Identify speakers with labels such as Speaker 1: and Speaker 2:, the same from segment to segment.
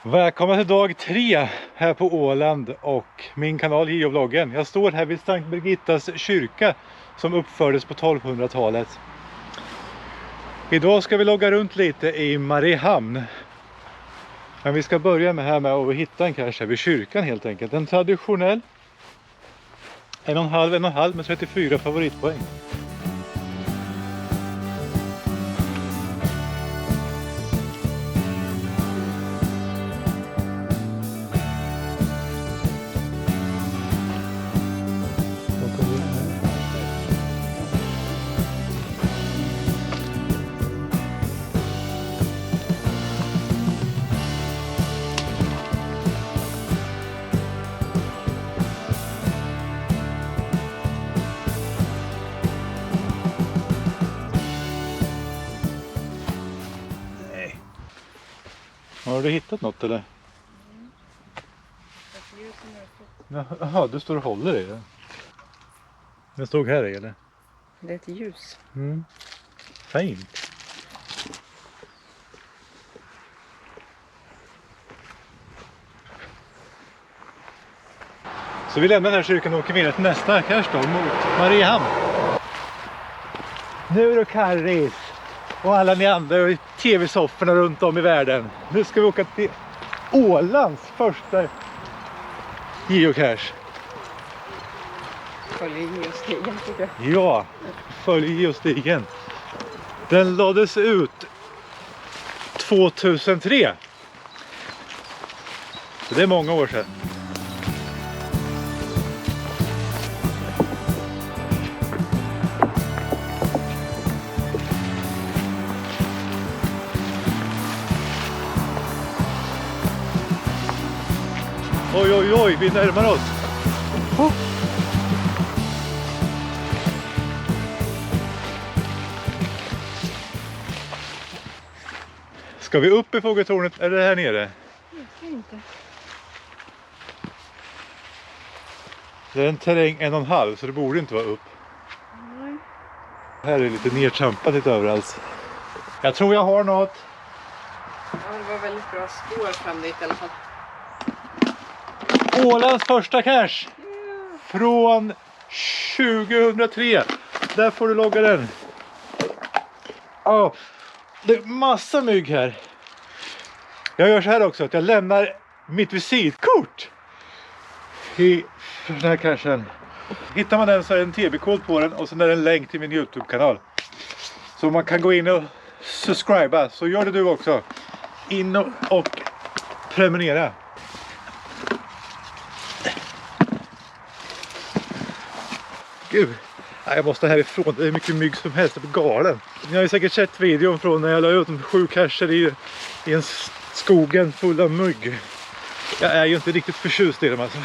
Speaker 1: Välkommen till dag 3 här på Åland och min kanal Geovloggen. Jag står här vid Sankt Birgittas kyrka som uppfördes på 1200-talet. Idag ska vi logga runt lite i Mariehamn. Men vi ska börja med att hitta en cache vid kyrkan helt enkelt. En traditionell 1,5 med 34 favoritpoäng. Har du hittat något eller? Jaha, du står och håller i det. Den stod här i eller?
Speaker 2: Det är ett ljus.
Speaker 1: Fint. Så vi lämnar den här kyrkan och åker vidare till nästa cache då, mot Mariehamn. Nu är det Karis och alla ni andra i tv-sofforna runt om i världen. Nu ska vi åka till Ålands första geocache.
Speaker 2: Följ geostigen tycker jag.
Speaker 1: Ja, följ geostigen. Den lades ut 2003. Så det är många år sedan. Oj, oj, oj, vi närmar oss. Ska vi upp i fågeltornet eller här nere?
Speaker 2: Jag vet inte.
Speaker 1: Det är en terräng 1,5 så det borde inte vara upp.
Speaker 2: Nej.
Speaker 1: Här är det lite nedtrampat lite överallt. Jag tror jag har något.
Speaker 2: Ja, det var väldigt bra spår fram dit i alla fall.
Speaker 1: Ålands första cache. Från 2003. Där får du logga den. Det är massa mygg här. Jag gör så här också att jag lämnar mitt visitkort i den här cachen. Hittar man den så är det en TB-kod på den och sen är det en länk till min YouTube-kanal. Så man kan gå in och subscriba. Så gör det du också. In och prenumerera. Gud, jag måste härifrån. Det är mycket mygg som helst. Jag blir galen. Ni har ju säkert sett videon från när jag la ut 7 cacher i en skogen full av mygg. Jag är ju inte riktigt förtjust i dem alltså.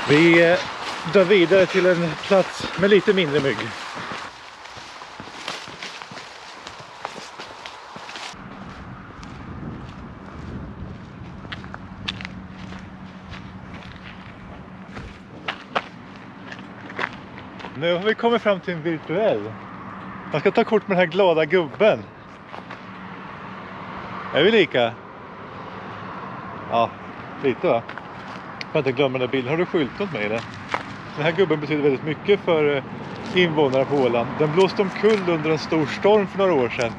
Speaker 1: Vi drar vidare till en plats med lite mindre mygg. Nu har vi kommit fram till en virtuell. Man ska ta kort med den här glada gubben. Är vi lika? Ja, lite va? För att inte glömma den här bilden. Har du skylt åt mig eller? Den här gubben betyder väldigt mycket för invånarna på Åland. Den blåste omkull under en stor storm för några år sedan.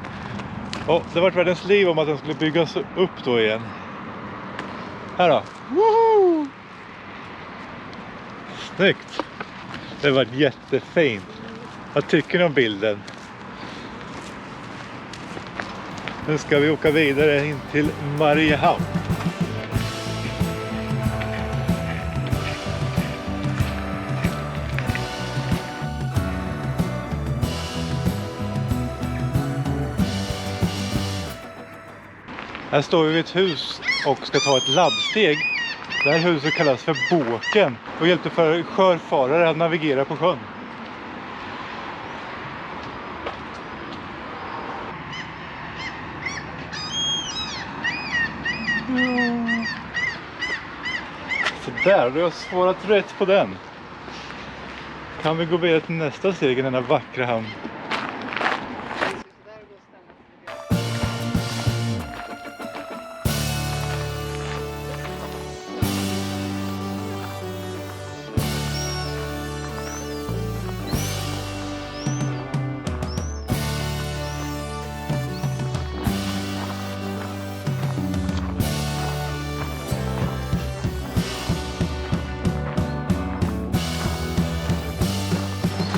Speaker 1: Och det var världens liv om att den skulle byggas upp då igen. Här då. Woho! Snyggt! Det var jättefint. Vad tycker ni om bilden? Nu ska vi åka vidare in till Mariehamn. Här står vi vid ett hus och ska ta ett labbsteg. Det här huset kallas för Båken och hjälpte för sjöfarare att navigera på sjön. Så där, du har svarat rätt på den. Kan vi gå vidare till nästa steg i denna vackra hamn?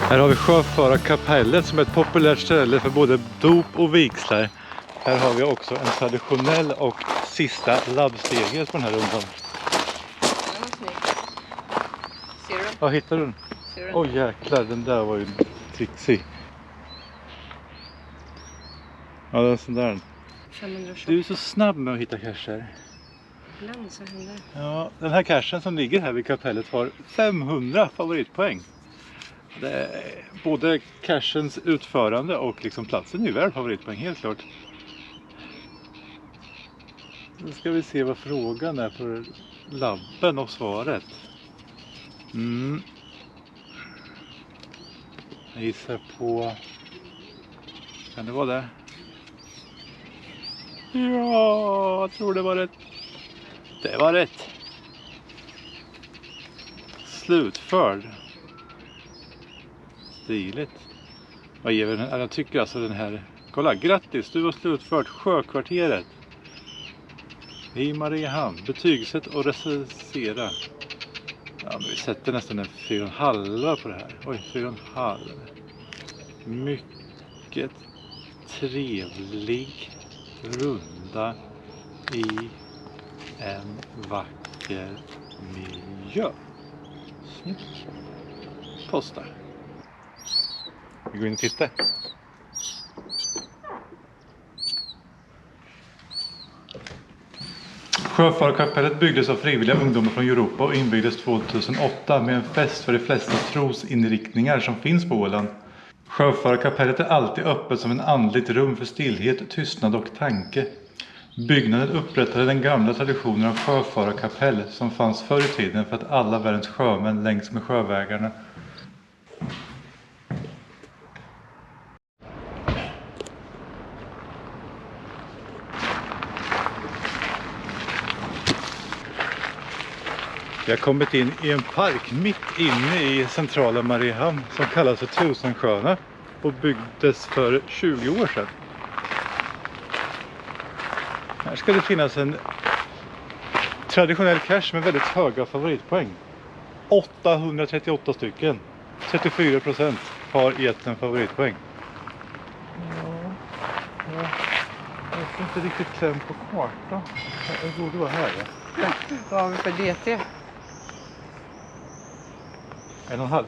Speaker 1: Här har vi Sjöfararkapellet som är ett populärt ställe för både dop och vigslar. Här har vi också en traditionell och sista labbsteget på den här rundan.
Speaker 2: Den var snygg. Ser du den?
Speaker 1: Ja, hittar du den?
Speaker 2: Ser du den?
Speaker 1: Åh jäklar, den där var ju trixig. Ja, det är sån där.
Speaker 2: 520.
Speaker 1: Du är så snabb med att hitta cacher.
Speaker 2: Ibland så händer det.
Speaker 1: Ja, den här cachen som ligger här vid kapellet har 500 favoritpoäng. Det är både cachens utförande och liksom platsen är värd favoritpoäng, helt klart. Nu ska vi se vad frågan är för labben och svaret. Jag gissar på... Kan det vara det? Ja, jag tror det var rätt. Det var rätt. Slutförd. Stiligt. Vad ger vi den här? Jag tycker alltså den här... Kolla, grattis! Du har slutfört Sjökvarteret i Mariehamn. Betygsätt och recensera. Ja, men vi sätter nästan en 4,5 på det här. Oj, 4,5. Mycket trevlig runda i en vacker miljö. Snyggt. Posta. Vi går in och tittar. Sjöfararkapellet byggdes av frivilliga ungdomar från Europa och inbyggdes 2008 med en fest för de flesta trosinriktningar som finns på Åland. Sjöfararkapellet är alltid öppet som en andligt rum för stillhet, tystnad och tanke. Byggnaden upprättade den gamla traditionen av sjöfararkapell som fanns förr i tiden för att alla världens sjömän längs med sjövägarna. Vi har kommit in i en park mitt inne i centrala Mariehamn som kallas för Tusensjöarna och byggdes för 20 år sedan. Här ska det finnas en traditionell cache med väldigt höga favoritpoäng. 838 stycken. 34% har gett en favoritpoäng. Jag får inte riktigt kläm på kartan. Det borde vara här. Ja.
Speaker 2: Vad har vi för DT?
Speaker 1: 1,5.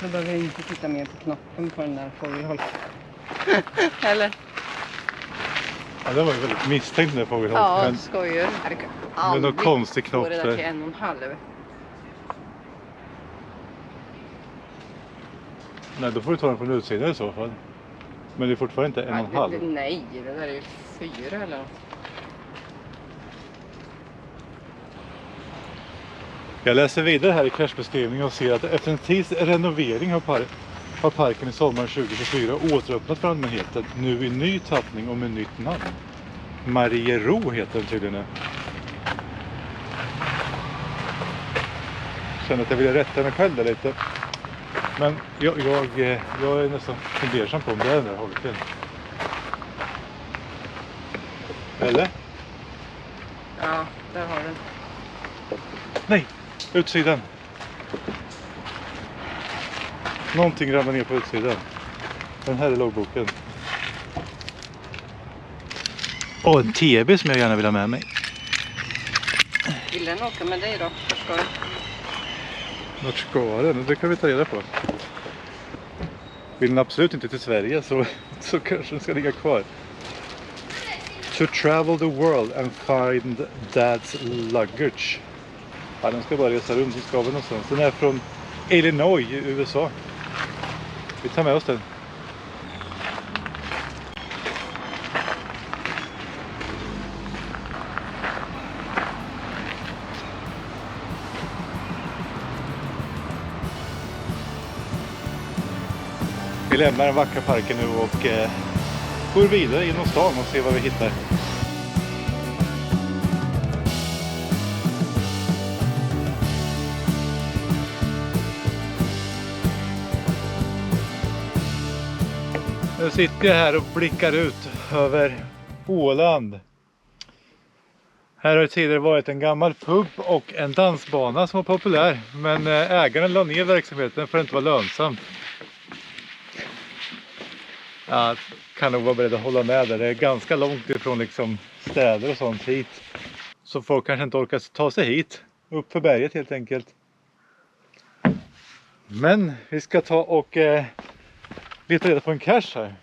Speaker 2: Nu behöver vi inte titta mer på knappen på den där fågelholken. Eller?
Speaker 1: Ja, det var ju väldigt misstänkt den där fågelholken.
Speaker 2: Ja,
Speaker 1: men
Speaker 2: skojar.
Speaker 1: med någon konstig knopp
Speaker 2: det där
Speaker 1: där.
Speaker 2: till 1,5.
Speaker 1: Nej, då får du ta den från utsidan i så fall. Men det är fortfarande inte 1,5.
Speaker 2: Nej, det där är ju 4 eller något.
Speaker 1: Jag läser vidare här i cachebeskrivningen och ser att efter en tids renovering har parken i sommaren 2024 återöppnat för allmänheten. Nu i ny tappning och med nytt namn. Mariero heter den tydligen nu. Känner att jag vill rätta mig själv där lite. Men jag är nästan fundersam på om det är den där holken. Eller?
Speaker 2: Ja, där har den.
Speaker 1: Nej, utsidan. Någonting ramlar ner på utsidan. Den här är loggboken. Och en TB som jag gärna vill ha med mig.
Speaker 2: Vill den åka med dig då? Var ska den?
Speaker 1: Vart ska den? Det kan vi ta reda på. Vill den absolut inte till Sverige så kanske den ska ligga kvar. To travel the world and find dad's luggage. Ja, den ska bara resa runt, så ska vi någonstans. Den är från Illinois i USA. Vi tar med oss den. Vi lämnar den vackra parken nu och går vidare genom stan och ser vad vi hittar. Nu sitter jag här och blickar ut över Åland. Här har det tidigare varit en gammal pub och en dansbana som var populär. Men ägaren la ner verksamheten för att det inte var lönsamt. Jag kan nog vara beredd att hålla med där. Det är ganska långt ifrån liksom städer och sånt hit. Så folk kanske inte orkar ta sig hit. Upp för berget helt enkelt. Men vi ska ta och leta reda på en cache här.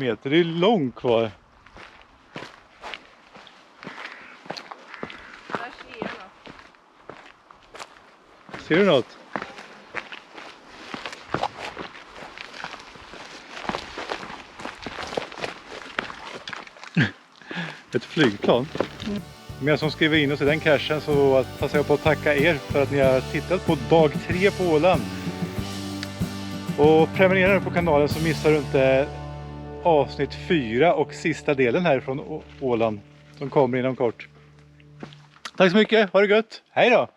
Speaker 1: meter, det är långt kvar.
Speaker 2: Där ser jag något.
Speaker 1: Ser du något? Ett flygplan. Men jag som skriver in oss i den cachen så passar jag på att tacka er för att ni har tittat på dag 3 på Åland. Och prenumerera nu på kanalen så missar du inte avsnitt 4 och sista delen här från Åland som kommer inom kort. Tack så mycket, ha det gött, hej då!